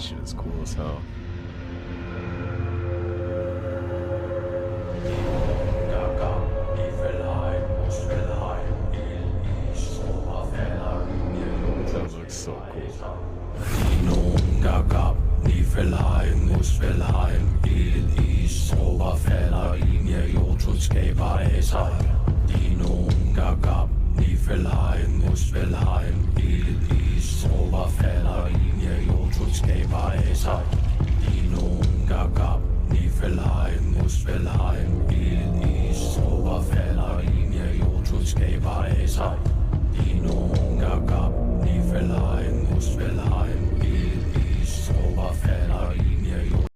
shit is cool as hell. That looks so cool. Skaber af sig.